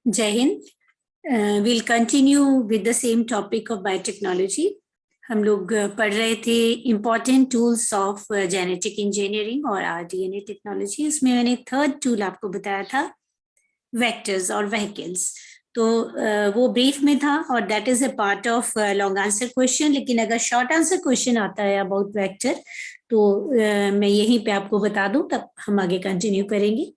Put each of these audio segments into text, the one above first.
जय Hind. Will continue with the same topic of biotechnology. हम लोग पढ़ रहे थे important tools of genetic engineering और आरडीएनए टेक्नोलॉजी। उसमें मैंने थर्ड टूल आपको बताया था वेक्टर्स और व्हीकल्स। तो वो ब्रीफ में था और that is a part of long answer question. लेकिन अगर शॉर्ट आंसर क्वेश्चन आता है अबाउट वेक्टर तो मैं यहीं पे आपको बता दूं, तब हम आगे कंटिन्यू करेंगे।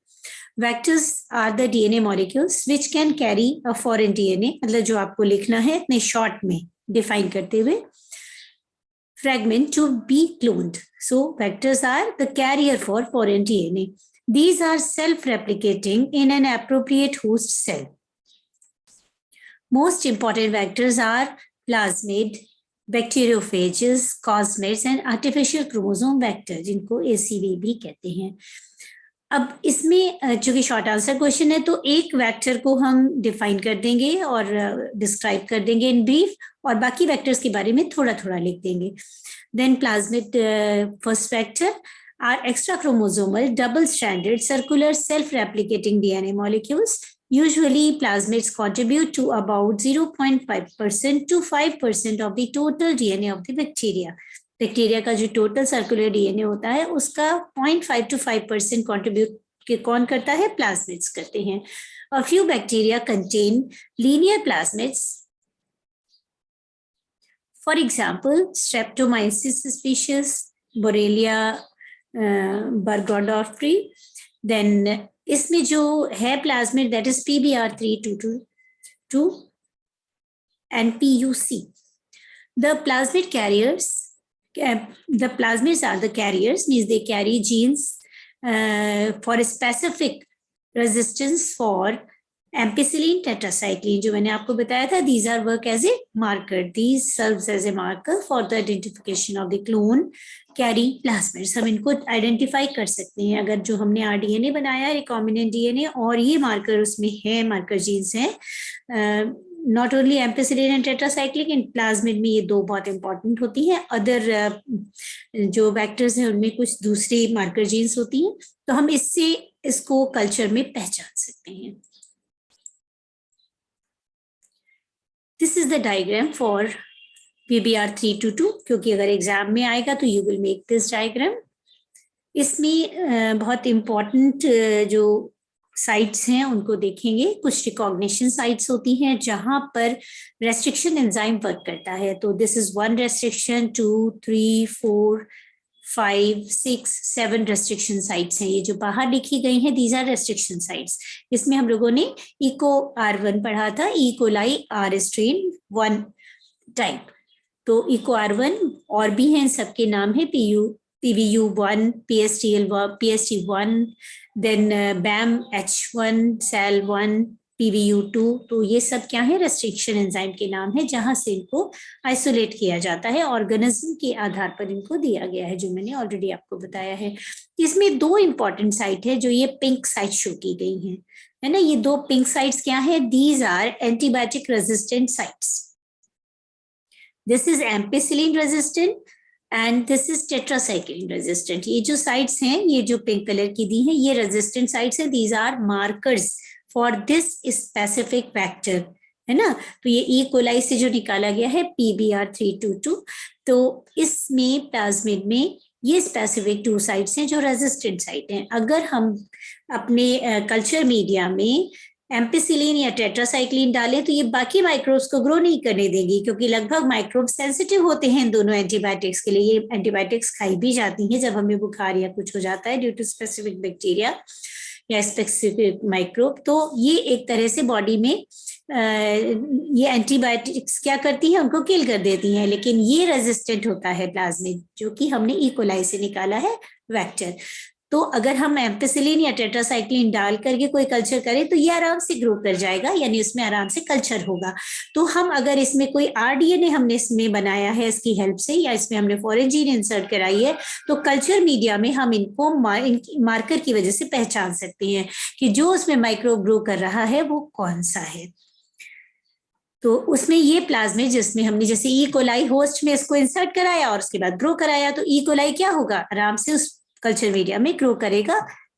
Vectors are the DNA molecules which can carry a foreign DNA, मतलब जो आपको लिखना है अपने शॉर्ट में डिफाइन करते हुए, fragment to be cloned. So vectors are the carrier for foreign DNA. These are self-replicating in an appropriate host cell. Most important vectors are plasmid, bacteriophages, cosmids and artificial chromosome vector, जिनको ACV भी कहते हैं। अब इसमें चूंकि short answer question है तो एक वेक्टर को हम डिफाइन कर देंगे और डिस्क्राइब कर देंगे इन ब्रीफ, और बाकी वेक्टर्स के बारे में थोड़ा थोड़ा लिख देंगे। Then plasmid first vector are extra chromosomal double stranded circular self replicating DNA molecules. Usually plasmids contribute to about 0.5% to 5% of the total DNA of the bacteria. Bacteria का जो टोटल सर्कुलर डीएनए होता है उसका 0.5 to 5% contribute कौन करता है? Plasmids करते हैं। A few bacteria contain linear plasmids. For example, Streptomyces species, Borrelia burgdorferi. Then इसमें जो है plasmid that is PBr322 and PUC. The plasmid carriers, the plasmids are the carriers, means they carry genes for a specific resistance for ampicillin tetracycline, जो मैंने आपको बताया था. These are work as a marker. These serves as a marker for the identification of the clone carrying plasmids. हम इनको identify कर सकते हैं अगर जो हमने आरडीएनए बनाया है रिकॉम्बिनेंट डीएनए और ये मार्कर उसमें है, मार्कर जीन्स हैं. Not only ampicillin and tetracyclic, इन प्लाज्मिड में ये दो बहुत इंपॉर्टेंट होती हैं. अदर जो वेक्टर्स हैं उनमें कुछ दूसरी मार्कर जीन्स होती हैं. तो हम इससे इसको कल्चर में पहचान सकते हैं. This is the diagram for PBr322, क्योंकि अगर एग्जाम में आएगा तो you will make this diagram. इसमें बहुत इंपॉर्टेंट जो साइट्स हैं उनको देखेंगे. कुछ रिकॉग्निशन साइट्स होती हैं जहां पर रेस्ट्रिक्शन एंजाइम वर्क करता है. तो this is 1 restriction, 2, 3, 4, 5, 6, 7 restriction sites हैं. ये जो बाहर लिखी गई हैं दीज आर रेस्ट्रिक्शन साइट्स. इसमें हम लोगों ने इको R1 पढ़ा था, E coli R strain 1 type. तो इको R1 और भी हैं, सबके नाम है PBU1, PST1, then BAM-H1, SAL1, PBU2. तो ये सब क्या है? रेस्ट्रिक्शन एंजाइम के नाम है जहां से इनको आइसोलेट किया जाता है. ऑर्गेनिज्म के आधार पर इनको दिया गया है, जो मैंने ऑलरेडी आपको बताया है. इसमें 2 इंपॉर्टेंट साइट है जो ये पिंक साइट शो की गई हैं, है ना. ये 2 पिंक साइट्स क्या है? These are antibiotic resistant sites. This is ampicillin resistant and this is tetracycline resistant. ये जो साइट्स हैं, ये जो पिंक कलर की दी हैं, ये रेजिस्टेंट साइट्स हैं. These are markers for this specific vector, है ना. तो ये ई कोलाई से जो निकाला गया है PBr322. तो इसमें प्लाज्मिड में ये स्पेसिफिक 2 साइट्स हैं जो रेजिस्टेंट साइट हैं. अगर हम अपने कल्चर मीडिया में एम्पिसिलिन या टेट्रासाइक्लिन डालें तो ये बाकी माइक्रोब्स को ग्रो नहीं करने देंगी, क्योंकि लगभग माइक्रोब सेंसिटिव होते हैं दोनों एंटीबायोटिक्स के लिए. ये एंटीबायोटिक्स खाई भी जाती हैं जब हमें बुखार या कुछ हो जाता है ड्यू टू स्पेसिफिक बैक्टीरिया या स्पेसिफिक माइक्रोब. तो ये एक तरह से बॉडी में ये एंटीबायोटिक्स क्या करती हैं? उनको किल कर देती हैं. लेकिन ये रेजिस्टेंट होता है प्लाज्मिड, जो कि हमने ई कोलाई से निकाला है वेक्टर. तो अगर हम एम्पिसिलिन या टेट्रासाइक्लिन डाल करके कोई कल्चर करें तो ये आराम से ग्रो कर जाएगा, यानी उसमें आराम से कल्चर होगा. तो हम अगर इसमें कोई आरडीएनए हमने इसमें बनाया है इसकी हेल्प से, या इसमें हमने फॉरेन जीन इंसर्ट कराई है, तो कल्चर मीडिया में हम इनको मार्कर की वजह से पहचान सकते हैं कि जो उसमें माइक्रोब ग्रो कर रहा है वो कौन सा है. तो उसमें ये प्लाज्मिड जिसमें हमने जैसे ई कोलाई होस्ट में इसको इंसर्ट कराया और उसके बाद ग्रो कराया, तो ई कोलाई क्या होगा? आराम से उस कल्चर मीडिया में ग्रो करेगा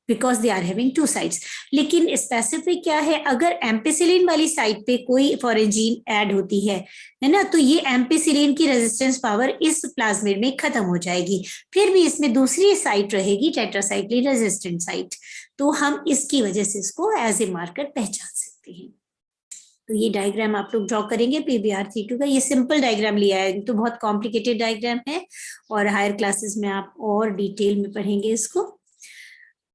because they are having two sides. लेकिन स्पेसिफिक क्या है, अगर एम्पिसिलिन वाली साइड पे कोई फॉरेन जीन ऐड होती है ना, तो ये एम्पिसिलिन की रेजिस्टेंस पावर इस प्लाज्मिड में खत्म हो जाएगी, फिर भी इसमें दूसरी साइट रहेगी टेट्रासाइक्लिन रेजिस्टेंट साइट, तो हम इसकी वजह से इसको एज ए मार्कर पहचान सकते हैं। तो ये डायग्राम आप लोग ड्रॉ करेंगे PBr32 का। ये सिंपल डायग्राम लिया है, तो बहुत कॉम्प्लिकेटेड डायग्राम है और हायर क्लासेस में आप और डिटेल में पढ़ेंगे इसको।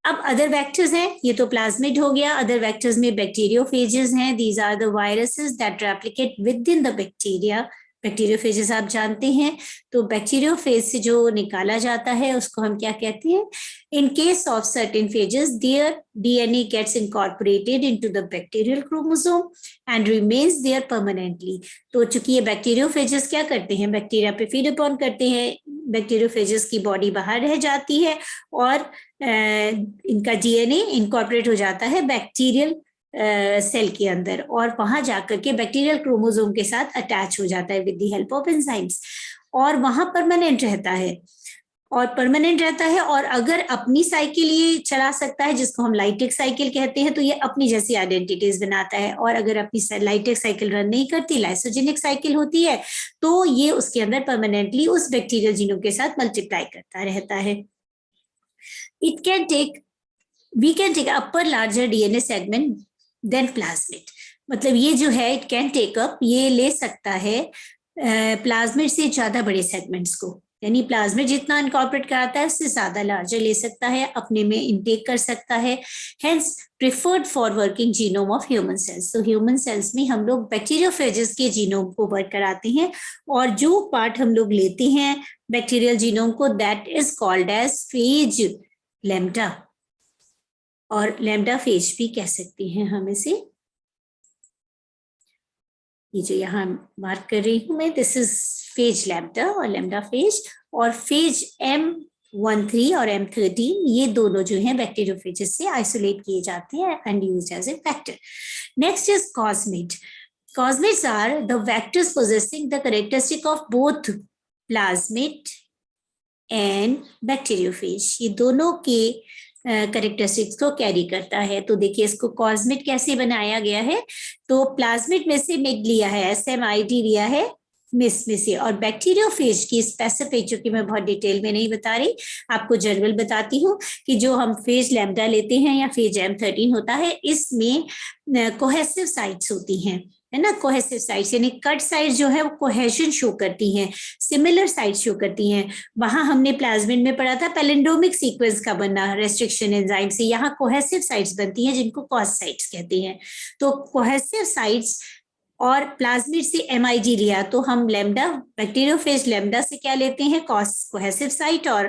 अब अदर वेक्टर्स हैं, ये तो प्लाज्मिड हो गया। अदर वेक्टर्स में बैक्टीरियोफेजेस हैं, these are the viruses that replicate within the bacteria. Bacteriophages आप जानते हैं, तो बैक्टीरियोफेज से जो निकाला जाता है उसको हम क्या कहते हैं? In case of certain phages their DNA gets incorporated into the bacterial chromosome and remains there permanently। तो चूंकि ये बैक्टीरियोफेजेस क्या करते हैं, बैक्टीरिया पे फीड अपॉन करते हैं, बैक्टीरियोफेजेस की बॉडी बाहर रह जाती है और इनका DNA इनकॉर्पोरेट हो जाता है बैक्टीरियल सेल के अंदर, और वहां जाकर के बैक्टीरियल क्रोमोसोम के साथ अटैच हो जाता है with the help of enzymes, और वहां परमानेंट रहता है और अगर अपनी साइकिल ये चला सकता है, जिसको हम लाइटिक साइकिल कहते हैं, तो ये अपनी जैसी आइडेंटिटीज बनाता है। और अगर अपनी लाइटिक साइकिल रन नहीं करती, लाइसोजेनिक साइकिल होती है, तो ये उसके अंदर परमानेंटली उस बैक्टीरियल जीनों के साथ मल्टीप्लाई करता रहता है। We can take up a larger DNA segment than plasmid. मतलब ये जो है इट कैन टेक अप, ये ले सकता है प्लाज्मिड से ज्यादा बड़े सेगमेंट्स को, यानी प्लाज्मिड जितना इनकॉर्पोरेट कराता है उससे ज्यादा लार्जर ले सकता है, अपने में इनटेक कर सकता है। Hence preferred for working genome of human cells. तो ह्यूमन सेल्स में हम लोग बैक्टीरियोफेजेस के जीनोम को वर्क कराते हैं, और जो पार्ट हम लोग लेते हैं बैक्टीरियल जीनोम को, that is called as phage lambda, और लैम्डा फेज भी कह सकते हैं हम इसे। ये जो यहाँ मार्क कर रही हूं मैं, दिस इज फेज लैम्डा और लैम्डा फेज, और फेज M13 और M13 ये दोनों जो हैं बैक्टीरियोफेजेस से आइसोलेट किए जाते हैं and used as a factor. Next is cosmid. Cosmids are the vectors possessing the characteristic of both plasmid and bacteriophage। ये दोनों के करेक्टरिस्टिक्स को कैरी करता है। तो देखिए इसको कॉस्मिड कैसे बनाया गया है, तो प्लाज्मिड में से मिड लिया है, SMID लिया है मिस में से, और बैक्टीरियोफेज की स्पेसिफिक, जो कि मैं बहुत डिटेल में नहीं बता रही, आपको जनरल बताती हूँ कि जो हम फेज लैम्डा लेते हैं या फेज M13 होता है, इसमें कोहेसिव साइट्स होती हैं, है ना। कोहेसिव साइट्स यानी कट साइट्स जो है वो कोहेशन शो करती हैं, सिमिलर साइट्स शो करती हैं। वहां हमने प्लाज्मिड में पढ़ा था पैलिंड्रोमिक सीक्वेंस का बनना रेस्ट्रिक्शन एंजाइम से, यहाँ कोहेसिव साइट्स बनती हैं जिनको कॉस साइट्स कहते हैं। तो कोहेसिव साइट्स और प्लाज्मिड से MIG लिया, तो हम लैम्डा बैक्टीरियोफेज लैम्डा से क्या लेते हैं, कोहेसिव साइट, और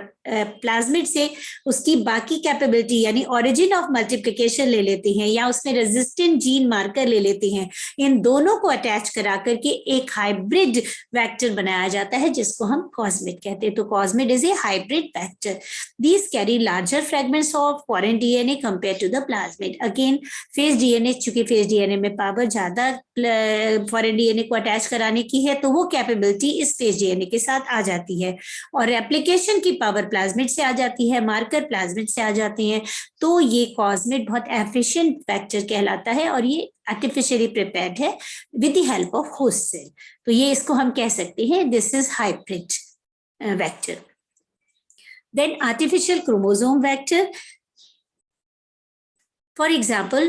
प्लाज्मिड से उसकी बाकी कैपेबिलिटी यानी ओरिजिन ऑफ मल्टीप्लिकेशन ले लेते हैं, या उसमें रेजिस्टेंट जीन मार्कर ले लेते हैं। इन दोनों को अटैच करा करके एक हाइब्रिड वेक्टर बनाया जाता है जिसको हम कॉस्मिड कहते हैं। तो cosmid is a hybrid vector. These carry larger fragments of foreign DNA compare to the plasmid. Again phage DNA, चूंकि फेज DNA में पावर ज्यादा फॉरेन DNA को अटैच कराने की है, तो वो कैपेबिलिटी इस फेज DNA के साथ आ जाती है, और रेप्लिकेशन की पावर प्लाज्मिड से आ जाती है, मार्कर प्लाज्मिड से आ जाते हैं। तो ये कॉस्मिड बहुत एफिशिएंट वेक्टर कहलाता है, और ये आर्टिफिशियली प्रिपेयर्ड है with the help of host cell. तो ये इसको हम कह सकते हैं this is hybrid vector. Then artificial chromosome vector, for example,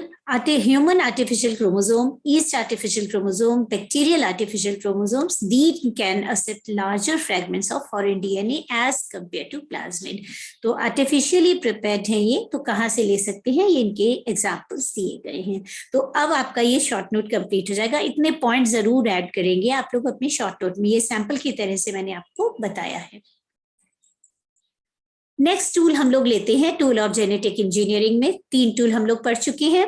human artificial chromosome, yeast artificial chromosome, bacterial artificial chromosomes, these can accept larger fragments of foreign DNA as compared to plasmid। तो artificially prepared हैं ये, तो कहाँ से ले सकते हैं, ये इनके एग्जाम्पल्स दिए गए हैं। तो अब आपका ये शॉर्ट नोट कंप्लीट हो जाएगा। इतने पॉइंट जरूर ऐड करेंगे आप लोग अपने शॉर्ट नोट में, ये सैंपल की तरह से मैंने आपको बताया है। नेक्स्ट टूल हम लोग लेते हैं टूल ऑफ जेनेटिक इंजीनियरिंग में। 3 टूल हम लोग पढ़ चुके हैं,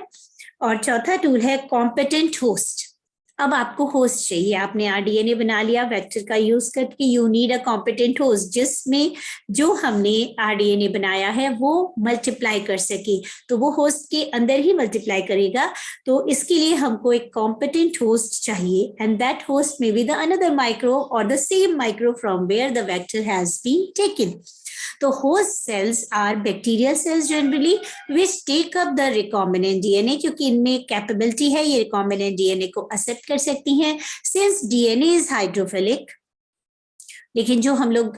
और चौथा टूल है कॉम्पिटेंट होस्ट। अब आपको होस्ट चाहिए, आपने RDNA बना लिया वेक्टर का यूज करके, you need a competent host जिसमें जो हमने RDNA बनाया है वो मल्टीप्लाई कर सके, तो वो होस्ट के अंदर ही मल्टीप्लाई करेगा। तो इसके लिए हमको एक कॉम्पिटेंट होस्ट चाहिए, and that host may be the another micro और the same micro from where the vector has been taken. तो host cells are bacterial cells generally which take up the recombinant DNA, क्योंकि इनमें capability है ये recombinant DNA को accept कर सकती हैं. Since DNA is hydrophilic, लेकिन जो हम लोग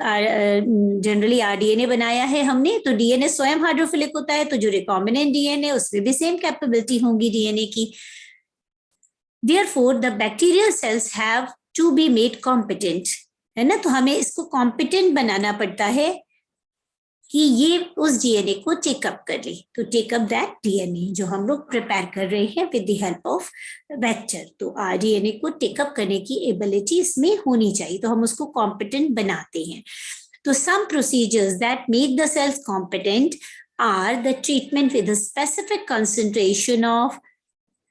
जनरली आरडीएनए बनाया है हमने, तो डीएनए स्वयं हाइड्रोफिलिक होता है, तो जो रिकॉम्बिनेंट डीएनए उसमें भी सेम कैपेबिलिटी होगी डीएनए की. Therefore, the bacterial cells have to be made competent, है ना. तो हमें इसको कॉम्पिटेंट बनाना पड़ता है कि ये उस डीएनए को टेकअप कर ले. तो टेकअप दैट डीएनए जो हम लोग प्रिपेयर कर रहे हैं with the help of vector, तो आरडीएनए को टेकअप करने की एबिलिटी इसमें होनी चाहिए, तो हम उसको कॉम्पिटेंट बनाते हैं. तो some procedures that make the cells competent are the treatment with a specific concentration of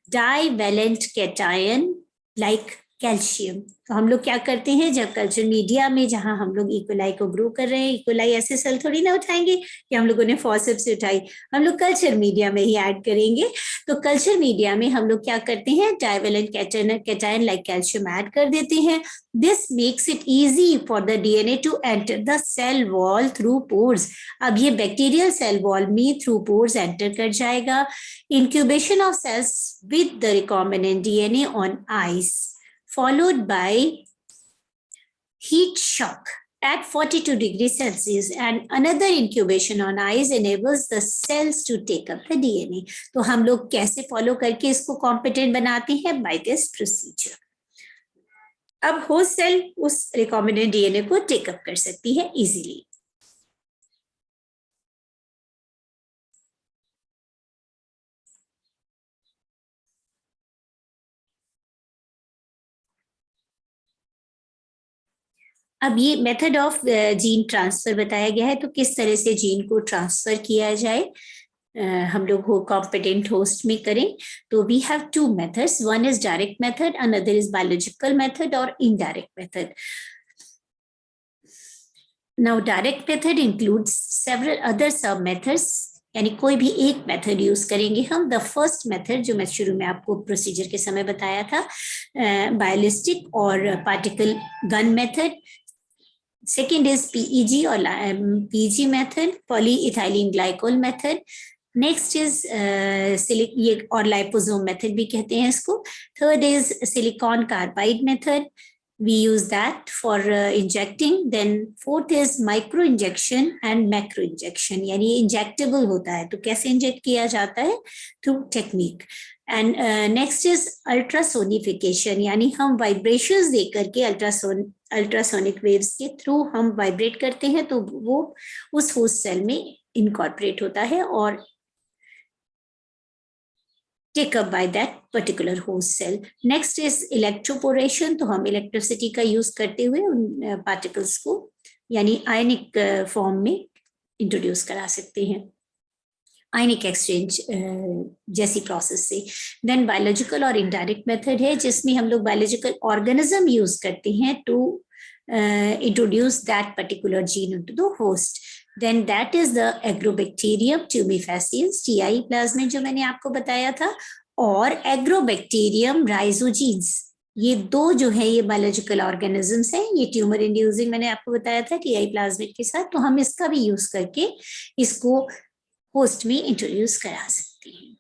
divalent cation like calcium. तो हम लोग क्या करते हैं, जब कल्चर मीडिया में जहां हम लोग इकोलाई को ग्रो कर रहे हैं, इकोलाई ऐसे सेल थोड़ी ना उठाएंगे कि हम लोगों ने फॉसेप्स से उठाई, हम लोग कल्चर मीडिया में ही ऐड करेंगे. तो कल्चर मीडिया में हम लोग क्या करते हैं, divalent cation like calcium add कर देते हैं. This makes it easy for the DNA to enter the cell wall through pores. अब ये बैक्टीरियल सेल वॉल में थ्रू पोर्स एंटर कर जाएगा. Incubation of cells with the recombinant DNA on ice followed by heat shock at 42 degrees Celsius and another incubation on ice enables the cells to take up the DNA. तो हम लोग कैसे follow करके इसको competent बनाते हैं, by this procedure. अब host cell उस रिकॉम्बिनेंट डीएनए को टेकअप कर सकती है इजीली. अब ये मेथड ऑफ जीन ट्रांसफर बताया गया है, तो किस तरह से जीन को ट्रांसफर किया जाए हम लोग हो कॉम्पिटेंट होस्ट में करें. तो we have two methods, one is direct method, another is biological method और indirect method. Now direct method includes several other sub methods, यानी कोई भी एक मेथड यूज करेंगे हम. द फर्स्ट मेथड जो मैं शुरू में आपको प्रोसीजर के समय बताया था, बायोलिस्टिक और particle gun method. Second is PEG or PG method, polyethylene glycol method. Next is ये और liposome method भी कहते हैं इसको. Third is silicon carbide method. We use that for injecting. Then fourth is micro injection and macro injection, यानी injectable होता है, तो कैसे इंजेक्ट किया जाता है, through technique. And next is ultrasonification, यानी हम वाइब्रेशंस दे करके अल्ट्रासोनिक वेव्स के थ्रू हम वाइब्रेट करते हैं, तो वो उस होस्ट सेल में इनकॉर्पोरेट होता है और take up by that particular host cell. Next is electroporation, तो हम इलेक्ट्रिसिटी का यूज करते हुए उन पार्टिकल्स को यानी आयनिक फॉर्म में इंट्रोड्यूस करा सकते हैं, आयनिक एक्सचेंज जैसी प्रोसेस से. देन बायोलॉजिकल और इनडायरेक्ट मेथड है, जिसमें हम लोग बायोलॉजिकल ऑर्गेनिज्म यूज करते हैं to introduce that particular gene into the host. Then that is the Agrobacterium tumefaciens, TI plasmid जो मैंने आपको बताया था, और Agrobacterium rhizogenes. ये दो जो है ये बायोलॉजिकल ऑर्गेनिजम्स हैं. ये ट्यूमर इंड्यूसिंग मैंने आपको बताया था TI प्लाज्मिड के साथ, तो हम इसका भी यूज करके इसको होस्ट में इंट्रोड्यूस करा सकते हैं.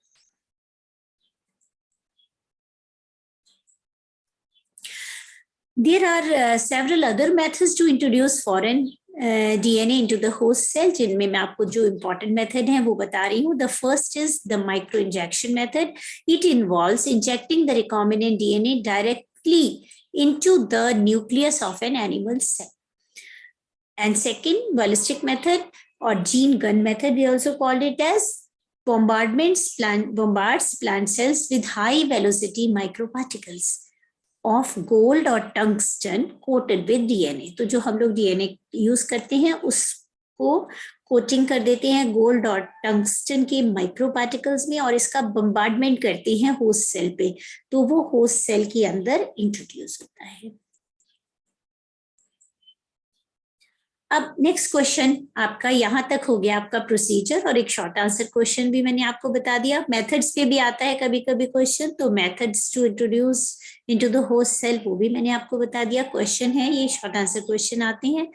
There are several other methods to introduce foreign DNA into the host cell, जिनमें मैं आपको जो important method है वो बता रही हूँ. The first is the micro injection method. It involves injecting the recombinant DNA directly into the nucleus of an animal cell. And second, ballistic method or gene gun method, we also called it as bombards plant cells with high velocity microparticles of gold or tungsten coated with DNA. तो जो हम लोग DNA use करते हैं उसको coating कर देते हैं गोल्ड और टंगस्टन के माइक्रो पार्टिकल्स में और इसका बम्बार्डमेंट करते हैं होस्ट सेल पे, तो वो होस्ट सेल के अंदर इंट्रोड्यूस होता है. अब नेक्स्ट क्वेश्चन आपका यहाँ तक हो गया आपका प्रोसीजर, और एक शॉर्ट आंसर क्वेश्चन भी मैंने आपको बता दिया। मेथड्स पे भी आता है कभी कभी क्वेश्चन, तो methods to introduce into the host cell वो भी मैंने आपको बता दिया। क्वेश्चन है ये शॉर्ट आंसर क्वेश्चन आते हैं।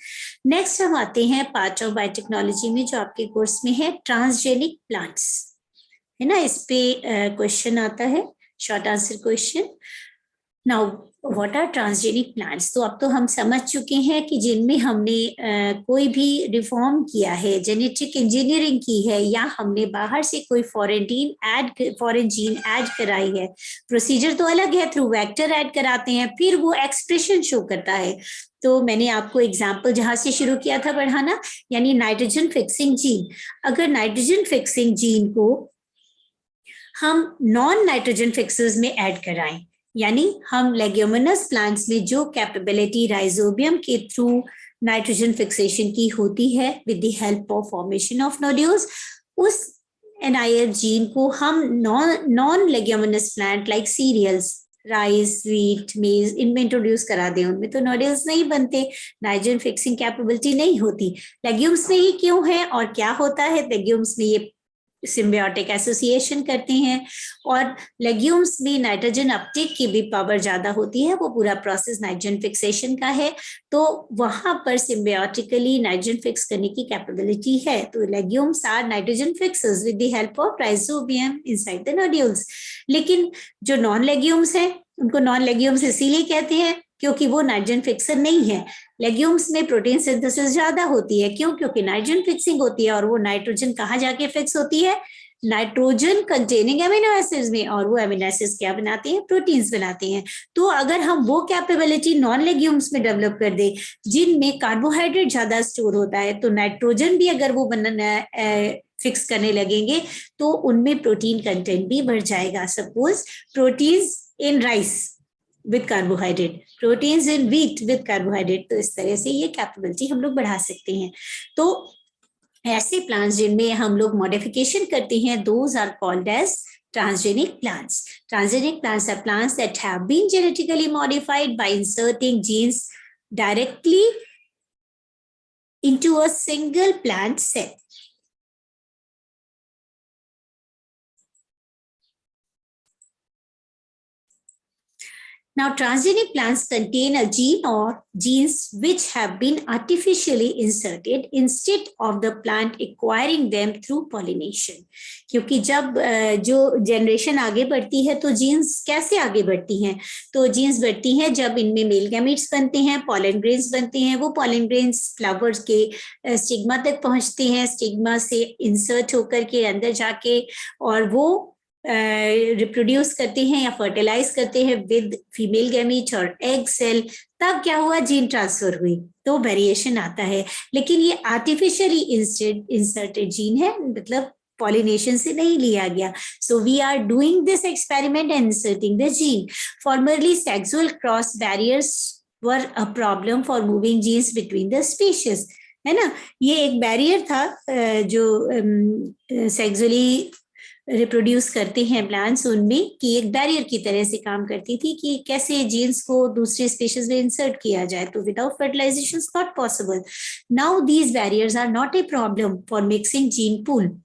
नेक्स्ट हम आते हैं पार्ट ऑफ बायोटेक्नोलॉजी में जो आपके कोर्स में है, ट्रांसजेनिक प्लांट्स, है ना। इस पे क्वेश्चन आता है, short answer question. Now what are transgenic plants? तो अब तो हम समझ चुके हैं कि जिनमें हमने कोई भी रिफॉर्म किया है, जेनेटिक इंजीनियरिंग की है, या हमने बाहर से कोई फॉरेन जीन ऐड कराई है। प्रोसीजर तो अलग है, थ्रू वेक्टर ऐड कराते हैं, फिर वो एक्सप्रेशन शो करता है। तो मैंने आपको एग्जाम्पल जहां से शुरू किया था पढ़ाना, यानी नाइट्रोजन फिक्सिंग जीन। अगर नाइट्रोजन फिक्सिंग जीन को हम नॉन नाइट्रोजन फिक्सर्स में ऐड कराएं, यानी हम लेग्यूमिनस प्लांट्स में जो कैपेबिलिटी राइजोबियम के थ्रू नाइट्रोजन फिक्सेशन की होती है with the help of formation of nodules, उस NIF जीन को हम non leguminous plant like cereals, rice, wheat, maize, इनमें इंट्रोड्यूस करा दें। उनमें तो नोड्यूल्स नहीं बनते, नाइट्रोजन फिक्सिंग कैपेबिलिटी नहीं होती। लेग्यूम्स में ही क्यों है और क्या होता है? लेग्यूम्स में ये सिम्बियोटिक एसोसिएशन करते हैं, और लेग्यूम्स में नाइट्रोजन अपटेक की भी पावर ज्यादा होती है, वो पूरा प्रोसेस नाइट्रोजन फिक्सेशन का है, तो वहां पर सिम्बियोटिकली नाइट्रोजन फिक्स करने की कैपेबिलिटी है। तो legumes are nitrogen fixers with the help of rhizobium inside the nodules. लेकिन जो नॉन लेग्यूम्स हैं, उनको नॉन लेग्यूम्स इसीलिए कहते हैं क्योंकि वो नाइट्रोजन फिक्सर नहीं है। लेग्यूम्स में प्रोटीन सिंथेसिस ज्यादा होती है, क्यों? क्योंकि नाइट्रोजन फिक्सिंग होती है, और वो नाइट्रोजन कहाँ जाके फिक्स होती है? नाइट्रोजन कंटेनिंग एमिनो एसिड्स में, और वो एमिनो एसिड्स क्या बनाते हैं? प्रोटीन्स बनाते हैं। तो अगर हम वो कैपेबिलिटी नॉन लेग्यूम्स में डेवलप कर दे जिनमें कार्बोहाइड्रेट ज्यादा स्टोर होता है, तो नाइट्रोजन भी अगर वो फिक्स करने लगेंगे तो उनमें प्रोटीन कंटेंट भी बढ़ जाएगा। Suppose proteins in rice with carbohydrate, proteins in wheat with carbohydrate, तो इस तरह से ये कैपेबिलिटी हम लोग बढ़ा सकते हैं। तो ऐसे प्लांट्स जिनमें हम लोग मॉडिफिकेशन करते हैं, those are called as transgenic plants. Transgenic plants are plants that have been genetically modified by inserting genes directly into a single plant cell. Now, transgenic plants contain a gene or genes which have been artificially inserted instead of the plant acquiring them through pollination. क्योंकि जब जो generation आगे बढ़ती है तो jeans कैसे आगे बढ़ती हैं? तो जीन्स बढ़ती हैं जब इनमें मेल गैमीट्स बनते हैं, पॉलन ग्रेन्स बनते हैं, वो पॉलन ग्रेन्स फ्लावर्स के स्टिग्मा तक पहुंचते हैं, स्टिग्मा से इंसर्ट होकर के अंदर जाके और वो रिप्रोड्यूस करते हैं या फर्टिलाइज करते हैं विद फीमेल गैमीट और एग सेल। तब क्या हुआ? जीन ट्रांसफर हुई, तो वेरिएशन आता है। लेकिन ये आर्टिफिशियली इंसर्टेड जीन है, मतलब पॉलिनेशन से नहीं लिया गया। So we are doing this experiment and inserting the gene. Formerly sexual cross barriers were a problem for moving genes between the species, है ना। ये एक बैरियर था जो सेक्सुअली रिप्रोड्यूस करते हैं प्लांट्स, उनमें कि एक बैरियर की तरह से काम करती थी कि कैसे जीन्स को दूसरे स्पीशीज में इंसर्ट किया जाए। तो without fertilization not possible. Now these barriers are not a problem for mixing gene pool.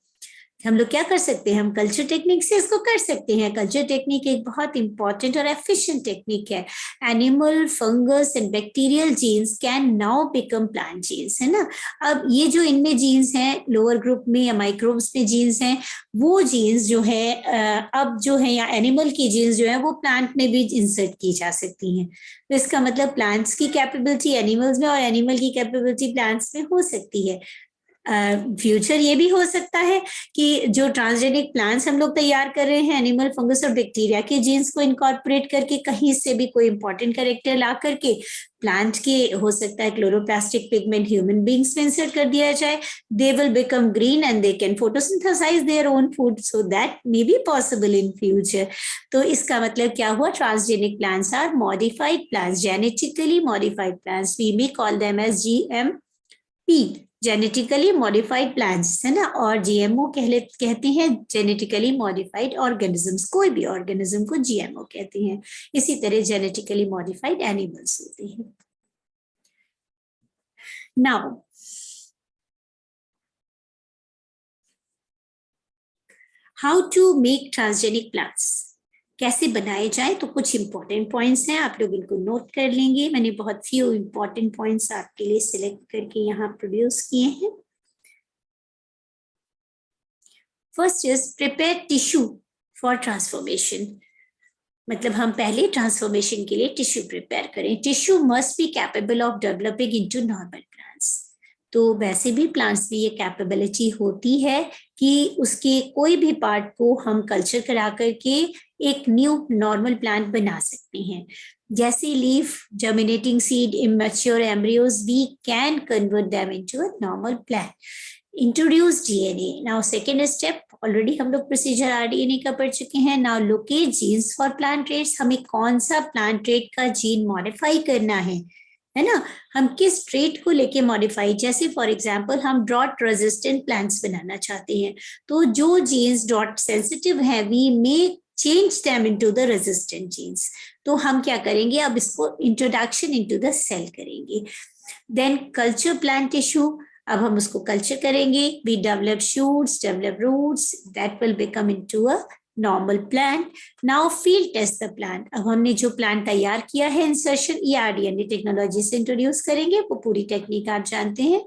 हम लोग क्या कर सकते हैं? हम कल्चर टेक्निक से इसको कर सकते हैं। कल्चर टेक्निक एक बहुत इंपॉर्टेंट और एफिशिएंट टेक्निक है। Animal, fungus and bacterial genes can now become plant genes, है ना। अब ये जो इनमें जीन्स हैं लोअर ग्रुप में या माइक्रोब्स में जीन्स हैं, वो जीन्स जो है अब जो है या एनिमल की जीन्स जो है वो प्लांट में भी इंसर्ट की जा सकती हैं। तो इसका मतलब प्लांट्स की कैपेबिलिटी एनिमल्स में और एनिमल की कैपेबिलिटी प्लांट्स में हो सकती है। फ्यूचर ये भी हो सकता है कि जो ट्रांसजेनिक प्लांट्स हम लोग तैयार कर रहे हैं, एनिमल, फंगस और बैक्टीरिया के जीन्स को इनकॉर्पोरेट करके कहीं से भी कोई इंपॉर्टेंट कैरेक्टर ला करके प्लांट के, हो सकता है क्लोरोप्लास्टिक पिगमेंट ह्यूमन बींग्स में इंसर्ट कर दिया जाए। They will become green and they can photosynthesize their own food, so that may be possible in future. तो इसका मतलब क्या हुआ? Transgenic plants are modified plants, genetically modified plants. We may call them as GMP, genetically modified plants, है ना। और GMO कहते हैं जेनेटिकली मॉडिफाइड ऑर्गेनिजम्स। कोई भी ऑर्गेनिज्म को GMO कहते हैं। इसी तरह जेनेटिकली मॉडिफाइड एनिमल्स होते हैं। Now, how to make transgenic plants? कैसे बनाए जाए, तो कुछ इंपॉर्टेंट पॉइंट्स हैं, आप लोग इनको नोट कर लेंगे। मैंने बहुत few इंपॉर्टेंट पॉइंट्स आपके लिए सिलेक्ट करके यहाँ प्रोड्यूस किए हैं। First is prepare tissue for transformation. मतलब हम पहले ट्रांसफॉर्मेशन के लिए टिश्यू प्रिपेयर करें। Tissue must be capable of developing into normal plants. तो वैसे भी प्लांट्स में ये कैपेबिलिटी होती है कि उसके कोई भी पार्ट को हम कल्चर करा करके एक न्यू नॉर्मल प्लांट बना सकते हैं। जैसे leaf, germinating seed, immature embryos, we can convert them into a normal plant. Introduce DNA. Now second step, already हम लोग प्रोसीजर आरडीएनए का पढ़ चुके हैं। Now locate genes for plant traits. हमें कौन सा प्लांट ट्रेट का जीन मॉडिफाई करना है ना, हम किस ट्रेट को लेके मॉडिफाई, जैसे फॉर एग्जांपल हम ड्रॉट रेजिस्टेंट प्लांट्स बनाना चाहते हैं, तो जो जीन्स ड्रॉट सेंसिटिव है we may change them into the resistant genes. तो हम क्या करेंगे, अब इसको इंट्रोडक्शन इनटू द सेल करेंगे। देन कल्चर प्लांट टिश्यू, अब हम उसको कल्चर करेंगे। We develop shoots, develop roots, that will become into a normal plant. Now field test the plant. अब हमने जो प्लांट तैयार किया है इंसर्शन ये आरडीएनए टेक्नोलॉजी से इंट्रोड्यूस करेंगे, वो पूरी टेक्निक आप जानते हैं।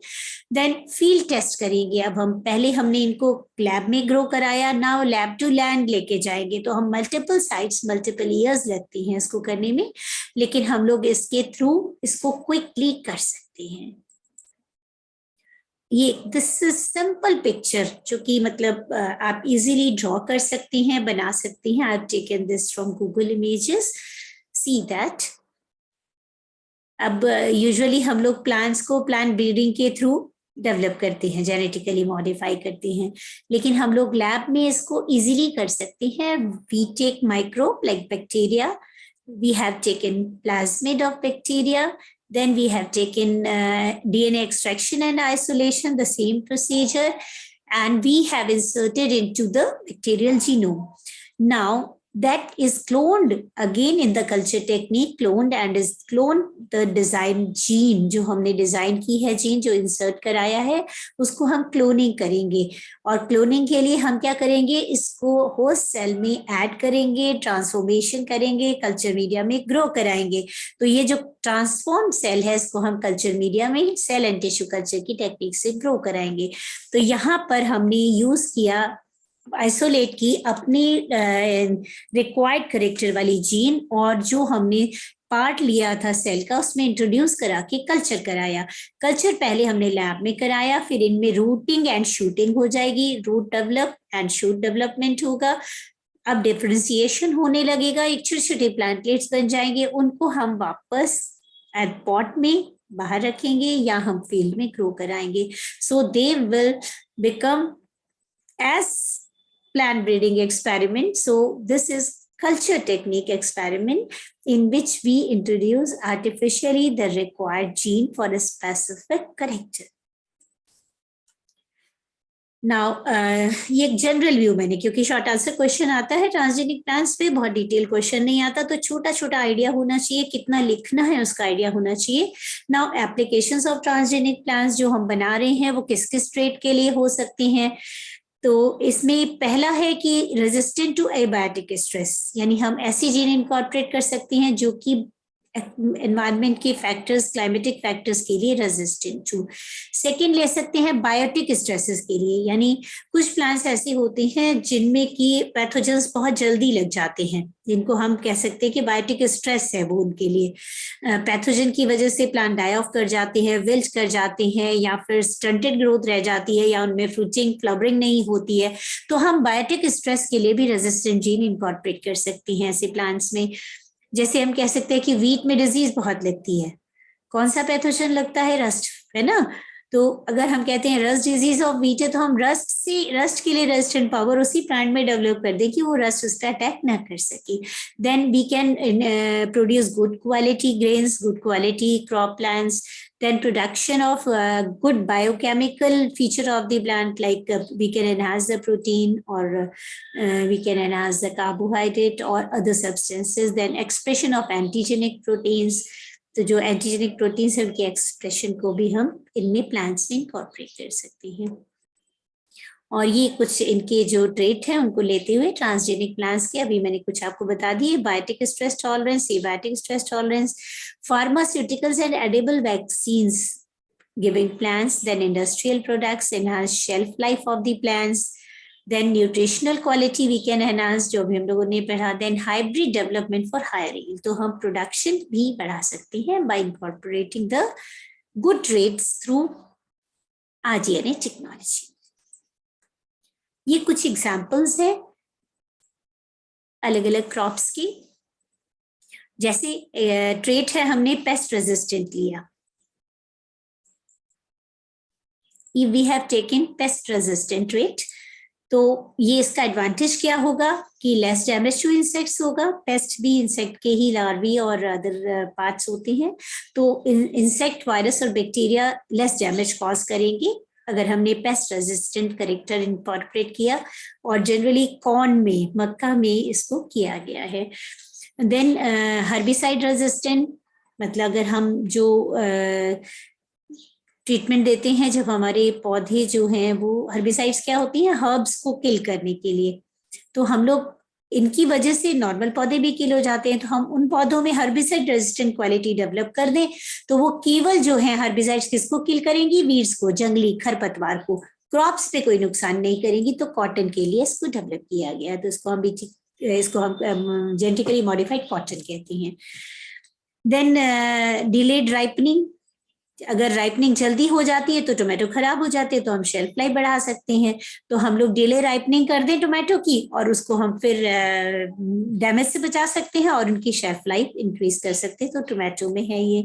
देन फील्ड टेस्ट करेंगे। अब हम पहले हमने इनको लैब में ग्रो कराया, नाउ लैब टू लैंड लेके जाएंगे, तो हम मल्टीपल साइट्स, मल्टीपल ईयर्स लगती हैं इसको करने में, लेकिन हम लोग इसके थ्रू इसको क्विकली कर सकते हैं। ये दिस इज सिंपल पिक्चर जो कि मतलब आप इजीली ड्रॉ कर सकते हैं, बना सकते हैं। I have taken this from Google images, see that. अब यूजुअली हम लोग प्लांट्स को प्लांट ब्रीडिंग के थ्रू डेवलप करते हैं, जेनेटिकली मॉडिफाई करते हैं, लेकिन हम लोग लैब में इसको इजीली कर सकते हैं। We take microbe like bacteria, we have taken plasmid of bacteria, then we have taken DNA extraction and isolation, the same procedure, and we have inserted into the bacterial genome. Now that is cloned again in the culture technique, cloned and is cloned the design gene, जो हमने design की है gene जो insert कराया है उसको हम cloning करेंगे। और क्लोनिंग के लिए हम क्या करेंगे, इसको होस्ट सेल में ऐड करेंगे, ट्रांसफॉर्मेशन करेंगे, कल्चर मीडिया में ग्रो कराएंगे। तो ये जो ट्रांसफॉर्म सेल है इसको हम कल्चर मीडिया में सेल एंड टिश्यू कल्चर की टेक्निक से ग्रो कराएंगे। तो यहाँ पर हमने यूज किया आइसोलेट की अपनी रिक्वायर्ड करेक्टर वाली जीन, और जो हमने पार्ट लिया था सेल का उसमें इंट्रोड्यूस करा के कल्चर कराया। कल्चर पहले हमने लैब में कराया, फिर इनमें रूटिंग एंड शूटिंग हो जाएगी, root develop and shoot development होगा। अब डिफरेंशिएशन होने लगेगा, एक छोटे छोटे प्लांटलेट्स बन जाएंगे, उनको हम वापस पॉट में बाहर रखेंगे या हम फील्ड में ग्रो कराएंगे। So they will become as plant breeding experiment. So this is culture technique experiment in which we introduce artificially the required gene for a specific character. Now ये एक जनरल व्यू मैंने, क्योंकि short answer question आता है transgenic plants पे, बहुत detail question नहीं आता, तो छोटा छोटा आइडिया होना चाहिए, कितना लिखना है उसका आइडिया होना चाहिए। Now applications of transgenic plants जो हम बना रहे हैं वो किस किस ट्रेट के लिए हो सकती हैं। तो इसमें पहला है कि रेजिस्टेंट टू एबायोटिक स्ट्रेस, यानी हम ऐसी जीन इनकॉर्पोरेट कर सकते हैं जो कि एनवायरमेंट के फैक्टर्स, क्लाइमेटिक फैक्टर्स के लिए रेजिस्टेंट टू। सेकेंड ले सकते हैं बायोटिक स्ट्रेसेस के लिए, यानी कुछ प्लांट्स ऐसे होते हैं जिनमें कि पैथोजेंस बहुत जल्दी लग जाते हैं, जिनको हम कह सकते हैं कि बायोटिक स्ट्रेस है वो उनके लिए। पैथोजन की वजह से प्लांट डाई ऑफ कर जाते हैं, विल्ट कर जाते हैं, या फिर स्टंटेड ग्रोथ रह जाती है, या उनमें फ्रूटिंग फ्लावरिंग नहीं होती है। तो हम बायोटिक स्ट्रेस के लिए भी रेजिस्टेंट जीन इनकॉर्पोरेट कर सकते हैं ऐसे प्लांट्स में। जैसे हम कह सकते हैं कि वीट में डिजीज बहुत लगती है, कौन सा पैथोजन लगता है, रस्ट, है ना। तो अगर हम कहते हैं रस्ट डिजीज ऑफ वीट है, तो हम रस्ट के लिए रेजिस्टेंट पावर उसी प्लांट में डेवलप कर दें कि वो रस्ट उस पर अटैक ना कर सके। Then we can produce good quality grains, good quality crop plants, then production of good biochemical feature of the plant, like we can enhance the protein, or we can enhance the carbohydrate or other substances. Then expression of antigenic proteins, तो जो antigenic proteins है उनके expression को भी हम इनमें plants में incorporate कर सकते हैं। और ये कुछ इनके जो ट्रेट है उनको लेते हुए ट्रांसजेनिक प्लांट्स के अभी मैंने कुछ आपको बता दिए, biotic stress tolerance, abiotic stress tolerance, pharmaceuticals and edible vaccines giving plants, then industrial products, enhance shelf life of the plants, then nutritional quality we can enhance जो भी हम लोगों ने पढ़ा, then hybrid development for higher yield, तो हम production भी बढ़ा सकते हैं by incorporating the good traits through RGNA technology। ये कुछ एग्जाम्पल्स है अलग अलग क्रॉप्स की, जैसे ट्रेट है हमने पेस्ट रेजिस्टेंट लिया, we have taken pest resistant trait, तो ये इसका एडवांटेज क्या होगा कि लेस डैमेज टू इंसेक्ट्स होगा। पेस्ट भी इंसेक्ट के ही लार्वी और अदर पार्ट्स होते हैं, तो इंसेक्ट वायरस और बैक्टीरिया लेस डैमेज कॉज करेंगे अगर हमने पेस्ट रेजिस्टेंट करेक्टर इनकॉर्पोरेट किया, और जनरली कॉर्न में, मक्का में इसको किया गया है। देन हर्बिसाइड रेजिस्टेंट, मतलब अगर हम जो ट्रीटमेंट देते हैं जब हमारे पौधे जो हैं वो हर्बिसाइड्स क्या होती हैं, हर्ब्स को किल करने के लिए, तो हम लोग इनकी वजह से नॉर्मल पौधे भी किल हो जाते हैं, तो हम उन पौधों में हर्बिसाइड रेजिस्टेंट क्वालिटी डेवलप कर दें तो वो केवल जो है हर्बिसाइड्स किसको किल करेंगी, वीड्स को, जंगली खरपतवार को, क्रॉप्स पे कोई नुकसान नहीं करेंगी। तो कॉटन के लिए इसको डेवलप किया गया, तो इसको हम जेनेटिकली मॉडिफाइड कॉटन कहते हैं। देन डिलेड राइपनिंग, अगर राइपनिंग जल्दी हो जाती है तो टोमेटो खराब हो जाते हैं, तो हम शेल्फ लाइफ बढ़ा सकते हैं। तो हम लोग डिले राइपनिंग कर दें टोमेटो की और उसको हम फिर डैमेज से बचा सकते हैं और उनकी शेल्फ लाइफ इंक्रीज कर सकते हैं, तो टोमेटो में है ये।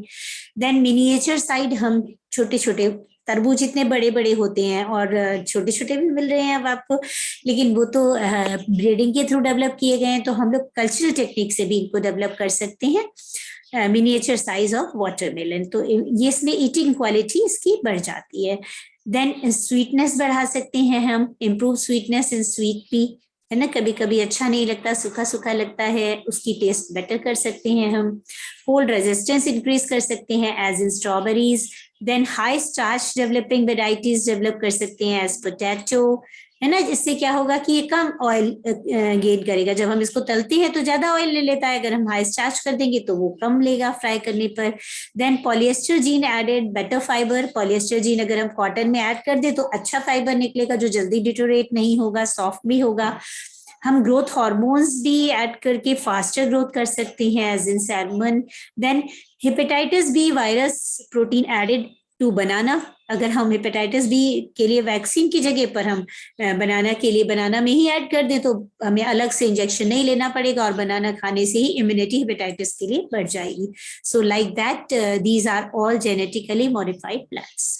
देन मिनिएचर साइड, हम छोटे छोटे तरबूज इतने बड़े बड़े होते हैं और छोटे छोटे भी मिल रहे हैं अब आपको, लेकिन वो तो ब्रीडिंग के थ्रू डेवलप किए गए हैं, तो हम लोग कल्चरल टेक्निक से भी इनको डेवलप कर सकते हैं। मिनिएचर साइज ऑफ वाटरमेलन, तो ये इसमें ईटिंग क्वालिटी इसकी बढ़ जाती है। देन स्वीटनेस बढ़ा सकते हैं हम, improve sweetness in sweet pea, है ना, कभी कभी अच्छा नहीं लगता, सूखा सूखा लगता है, उसकी टेस्ट बेटर कर सकते हैं हम। कोल्ड रेजिस्टेंस इंक्रीज कर सकते हैं as in strawberries. Then high starch developing varieties develop कर सकते हैं एज पोटैटो, है ना, जिससे क्या होगा कि ये कम ऑयल गेन करेगा। जब हम इसको तलते हैं तो ज्यादा ऑयल ले लेता है, अगर हम हाई स्टार्च कर देंगे तो वो कम लेगा फ्राई करने पर। Then polyester gene added better fibre, polyester gene अगर हम कॉटन में ऐड कर दे तो अच्छा फाइबर निकलेगा जो जल्दी डिटोरेट नहीं होगा, सॉफ्ट भी होगा। हम ग्रोथ हार्मोन्स भी ऐड करके फास्टर ग्रोथ कर सकते हैं as in salmon. Then hepatitis B virus protein added to banana, अगर हम हेपेटाइटिस बी के लिए वैक्सीन की जगह पर हम बनाना के लिए बनाना में ही ऐड कर दें तो हमें अलग से इंजेक्शन नहीं लेना पड़ेगा और बनाना खाने से ही इम्यूनिटी हेपेटाइटिस के लिए बढ़ जाएगी। So like that these are all genetically modified plants.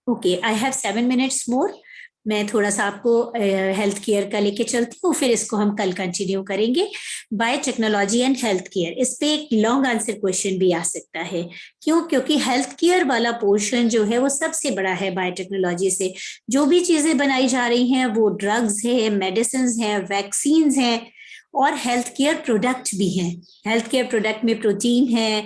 Okay, I have 7 minutes more. मैं थोड़ा सा आपको हेल्थ केयर का लेके चलती हूँ, फिर इसको हम कल कंटिन्यू करेंगे। बायोटेक्नोलॉजी एंड हेल्थ केयर, इस पे एक लॉन्ग आंसर क्वेश्चन भी आ सकता है। क्यों? क्योंकि हेल्थ केयर वाला पोर्शन जो है वो सबसे बड़ा है बायोटेक्नोलॉजी से। जो भी चीजें बनाई जा रही हैं वो ड्रग्स है, मेडिसिन है, वैक्सीन है और हेल्थ केयर प्रोडक्ट भी हैं। हेल्थ केयर प्रोडक्ट में प्रोटीन है,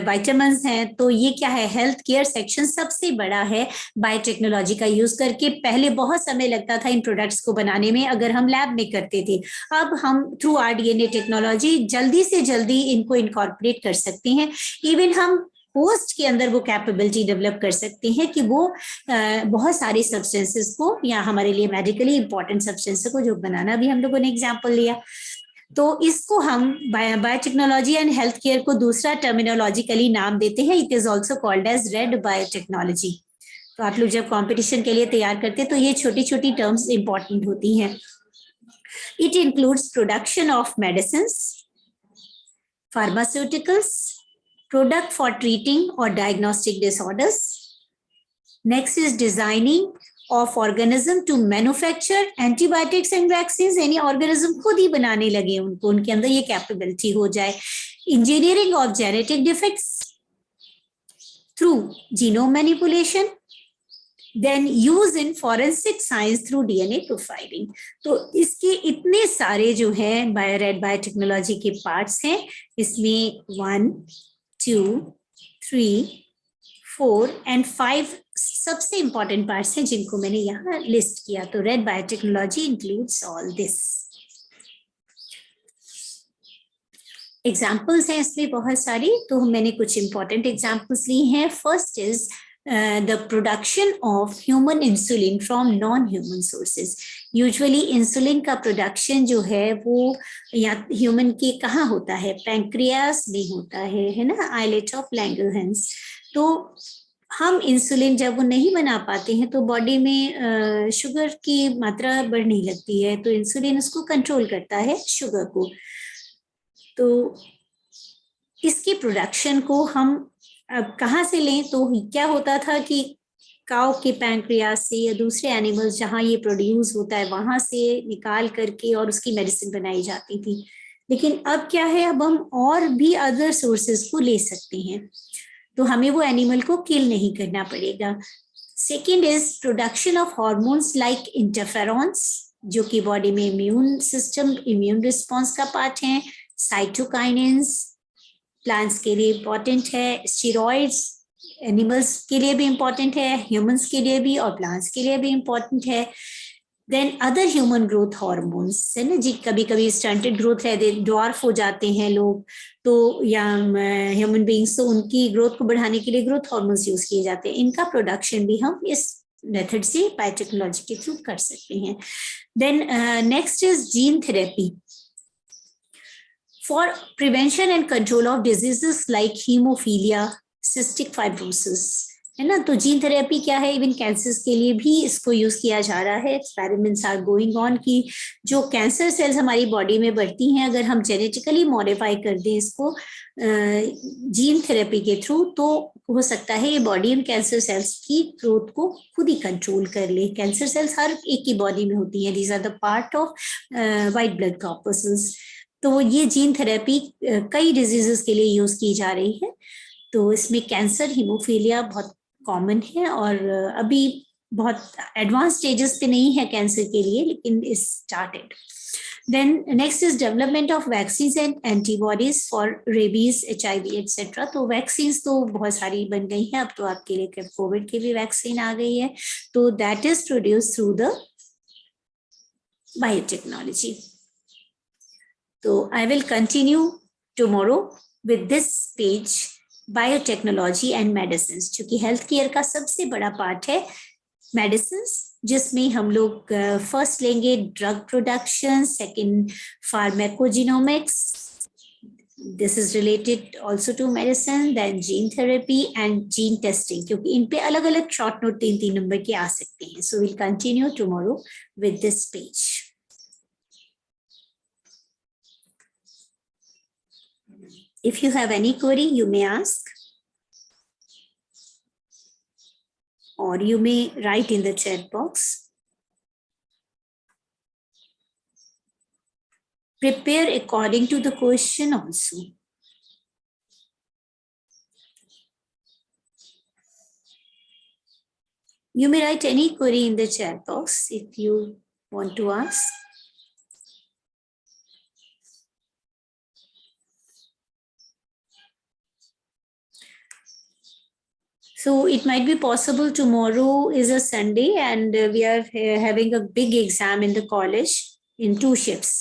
विटामिन्स हैं, तो ये क्या है, हेल्थ केयर सेक्शन सबसे बड़ा है बायोटेक्नोलॉजी का यूज करके। पहले बहुत समय लगता था इन प्रोडक्ट्स को बनाने में अगर हम लैब में करते थे, अब हम थ्रू RDNA टेक्नोलॉजी जल्दी से जल्दी इनको इनकॉर्पोरेट कर सकते हैं। इवन हम होस्ट के अंदर वो कैपेबिलिटी डेवलप कर सकते हैं कि वो बहुत सारे सब्सटेंसेस को या हमारे लिए मेडिकली इंपॉर्टेंट सब्सटेंसेस को जो बनाना भी हम लोगों ने एग्जांपल लिया, तो इसको हम बायोटेक्नोलॉजी एंड हेल्थ केयर को दूसरा टर्मिनोलॉजिकली नाम देते हैं, it is also called as red biotechnology. तो आप लोग जब कंपटीशन के लिए तैयार करते हैं तो ये छोटी छोटी टर्म्स इंपॉर्टेंट होती हैं। It includes production of medicine, pharmaceuticals, product for treating और diagnostic disorders. Next is designing of organism to manufacture antibiotics and vaccines, यानी ऑर्गेनिज्म खुद ही बनाने लगे उनको, उनके अंदर ये कैपेबिलिटी हो जाए। Engineering of genetic defects through genome manipulation, then use in forensic science through DNA profiling. तो इसके इतने सारे जो है रेड बायोटेक्नोलॉजी के पार्ट्स हैं, इसमें 1, 2, 3, 4 एंड 5 सबसे इंपॉर्टेंट पार्ट्स हैं जिनको मैंने यहाँ लिस्ट किया। तो red biotechnology includes all this. Examples हैं इसमें बहुत सारी, तो मैंने कुछ इंपॉर्टेंट एग्जाम्पल्स ली हैं। First is the production of human insulin from non human sources. Usually insulin का प्रोडक्शन जो है वो या ह्यूमन के कहाँ होता है, पैंक्रियास में होता है ना, आइलेट ऑफ लैंगरहैंस। तो हम इंसुलिन जब वो नहीं बना पाते हैं तो बॉडी में शुगर की मात्रा बढ़ने लगती है, तो इंसुलिन उसको कंट्रोल करता है शुगर को। तो इसके प्रोडक्शन को हम अब कहाँ से लें, तो क्या होता था कि काउ के पैंक्रियास से या दूसरे एनिमल्स जहाँ ये प्रोड्यूस होता है वहां से निकाल करके और उसकी मेडिसिन बनाई जाती थी। लेकिन अब क्या है, अब हम और भी अदर सोर्सेज को ले सकते हैं, तो हमें वो एनिमल को किल नहीं करना पड़ेगा। Second is production of hormones like interferons, जो कि बॉडी में इम्यून सिस्टम, इम्यून रिस्पॉन्स का पार्ट है। साइटोकाइनेंस प्लांट्स के लिए इंपॉर्टेंट है। स्टेरॉइड्स एनिमल्स के लिए भी इंपॉर्टेंट है, ह्यूमंस के लिए भी और प्लांट्स के लिए भी इंपॉर्टेंट है। Then other human growth hormones है ना जी, कभी कभी स्टंटेड ग्रोथ रहते, ड्वार्फ हो जाते हैं लोग, तो या ह्यूमन बींग्स, तो उनकी ग्रोथ को बढ़ाने के लिए ग्रोथ हॉर्मोन्स यूज किए जाते हैं। इनका प्रोडक्शन भी हम इस मेथड से बायोटेक्नोलॉजी के थ्रू कर सकते हैं। Then next is gene therapy for prevention and control of diseases like hemophilia, cystic fibrosis, है ना। तो जीन थेरेपी क्या है, इवन कैंसर्स के लिए भी इसको यूज किया जा रहा है। एक्सपेरिमेंट्स आर गोइंग ऑन कि जो कैंसर सेल्स हमारी बॉडी में बढ़ती हैं, अगर हम जेनेटिकली मॉडिफाई कर दें इसको जीन थेरेपी के थ्रू, तो हो सकता है ये बॉडी इन कैंसर सेल्स की ग्रोथ को खुद ही कंट्रोल कर ले। कैंसर सेल्स हर एक की बॉडी में होती हैं, these are the part of white blood corpuscles. तो ये जीन थेरेपी कई डिजीजेस के लिए यूज की जा रही है। तो इसमें कैंसर, हीमोफीलिया बहुत कॉमन है और अभी बहुत एडवांस स्टेजेस पे नहीं है कैंसर के लिए, लेकिन is started. Then next is development of vaccine and antibodies for rabies, HIV etcetera. तो वैक्सीन तो बहुत सारी बन गई हैं, अब तो आपके लिए कोविड की भी वैक्सीन आ गई है। तो that is produce through the biotechnology. So I will continue tomorrow with this page, biotechnology and medicines, क्योंकि हेल्थ केयर का सबसे बड़ा पार्ट है मेडिसिन्स, जिसमें हम लोग फर्स्ट लेंगे drug production, second pharmacogenomics, this is related also to medicine, then gene therapy and gene testing, क्योंकि इन पे अलग अलग शॉर्ट नोट 3-3 नंबर के आ सकते हैं। So will continue tomorrow with this page. If you have any query, you may ask, or you may write in the chat box. Prepare according to the question also. You may write any query in the chat box if you want to ask. So it might be possible tomorrow is a Sunday and we are having a big exam in the college in 2 shifts,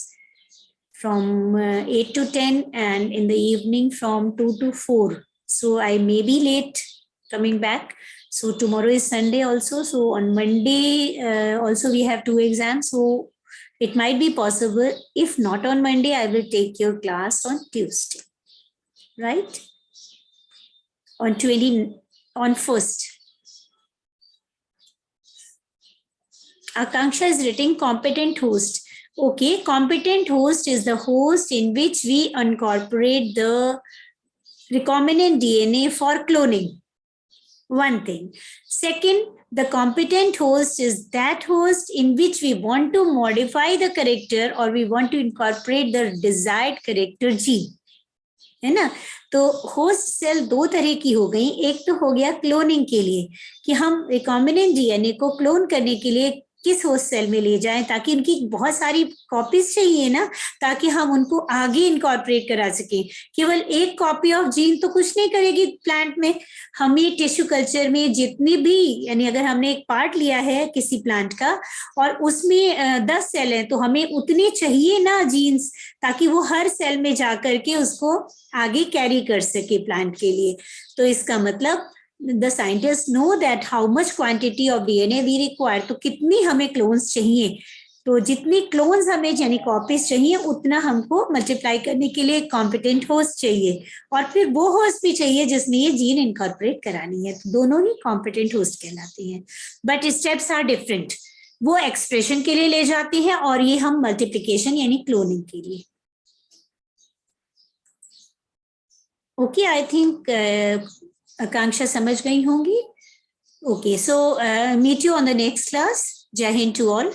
from 8 to 10 and in the evening from 2 to 4. So I may be late coming back. So tomorrow is Sunday also. So on Monday also we have 2 exams. So it might be possible. If not on Monday, I will take your class on Tuesday, right? On 1st. Akanksha is written competent host. Okay, competent host is the host in which we incorporate the recombinant DNA for cloning. One thing. Second, the competent host is that host in which we want to modify the character or we want to incorporate the desired character gene. है ना। तो host cell दो तरह की हो गई, एक तो हो गया क्लोनिंग के लिए कि हम रिकॉम्बिनेंट डीएनए को क्लोन करने के लिए किस होस्ट सेल में ले जाएं, ताकि उनकी बहुत सारी कॉपीज चाहिए ना, ताकि हम उनको आगे इनकॉर्पोरेट करा सकें। केवल एक कॉपी ऑफ जीन तो कुछ नहीं करेगी प्लांट में। हमें टिश्यू कल्चर में जितनी भी, यानी अगर हमने एक पार्ट लिया है किसी प्लांट का और उसमें 10 सेल हैं, तो हमें उतने चाहिए ना जीन्स, ताकि वो हर सेल में जाकर के उसको आगे कैरी कर सके प्लांट के लिए। तो इसका मतलब the scientists know that how much quantity of DNA we require, तो कितनी हमें क्लोन्स चाहिए, तो जितनी क्लोन्स हमें यानी कॉपीज चाहिए उतना हमको मल्टीप्लाई करने के लिए कॉम्पिटेंट होस्ट चाहिए, और फिर वो होस्ट भी चाहिए जिसमें ये जीन इनकॉर्पोरेट करानी है। तो दोनों ही कॉम्पिटेंट होस्ट कहलाते हैं, बट स्टेप्स आर डिफरेंट। वो एक्सप्रेशन के लिए ले जाती है और ये हम मल्टीप्लिकेशन यानी क्लोनिंग के लिए। ओके, आई थिंक आकांक्षा समझ गई होंगी। Okay, so meet you on the next class. जय हिंद टू ऑल।